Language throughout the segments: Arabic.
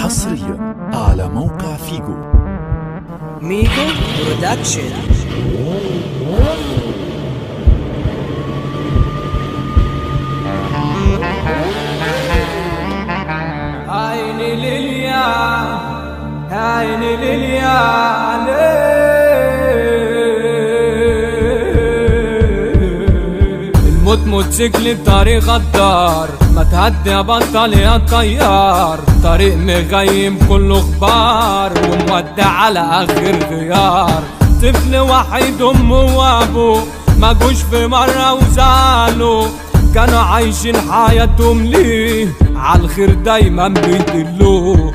حصريا على موقع فيجو ميجو برودكشن. عيني ليليا عيني ليليا الموت موتوسيكل بطريق غدار، ما تهدي يا بطل يا طيار، طريق مغيم كله غبار ومودع على اخر غيار. طفل وحيد امه وابوه ما جوش في مره وزعلوا، كانوا عايشين حياتهم ليه عالخير دايما بيدلوه.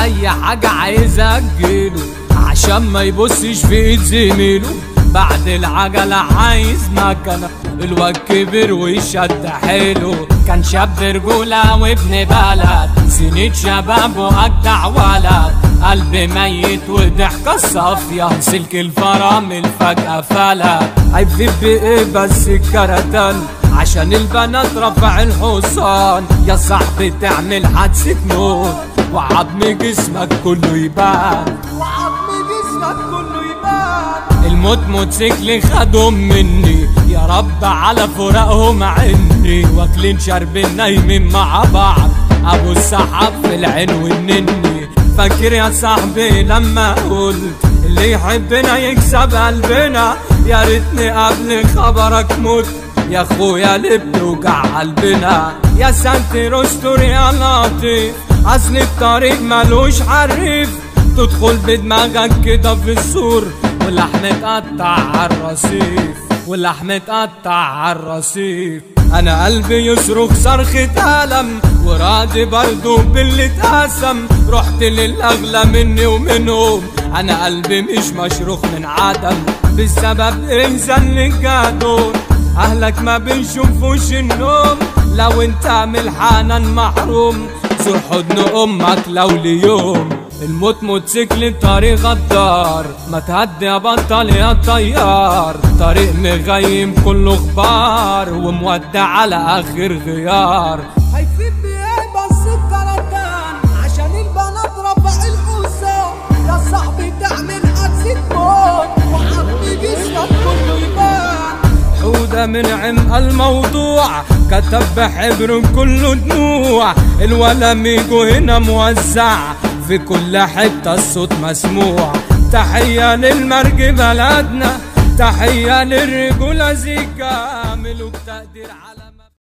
اي حاجه عايز اجيله عشان ما يبصش في ايد زميله، بعد العجلة عايز مكنة الواد كبر ويشد حيله. كان شاب رجولة وابن بلد، سنة شباب وأجدع ولد، قلب ميت وضحكة صافية، سلك الفرامل فجأة فلت. هيفيد بإيه بس الكرتان عشان البنات رفع الحصان. يا صاحبي تعمل حادثة موت وعظم جسمك كله يبان، وعظم جسمك كله يبان. الموت موتوسيكل خدهم مني، يا رب على فراقهم عني، واكلين شاربين نايمين مع بعض، ابو السحاب في العين والنني. فاكر يا صاحبي لما قلت اللي يحبنا يكسب قلبنا، يا ريتني قبل خبرك موت يا اخويا اللي بتوجع قلبنا. يا ساتر استر يا لطيف، اصل الطريق ملوش حريف، تدخل بدماغك كده في السور واللحم اتقطع عالرصيف، واللحم اتقطع عالرصيف. انا قلبي يصرخ صرخة ألم وراضي برضو باللي اتقسم، رحت للأغلى مني ومنهم، انا قلبي مش مشروخ من عدم، بالسبب انسان للجدول اهلك ما بنشوفوش النوم، لو انت من حنان محروم زور حضن امك لو ليوم. الموت موتوسيكل بطريق غدار، ما تهدي يا بطل يا طيار، طريق مغيم كله غبار ومودع على اخر غيار. هيفيد بايه بس الكرتان عشان البنات رفع الحصان. يا صاحبي تعمل حادثة موت وعظم جسمك كله يبان. حودة منعم الموضوع كتب بحبر كله دموع، الولا ميجو هنا موزع في كل حتة الصوت مسموع. تحية للمرج بلدنا، تحية للرجولة زيكا.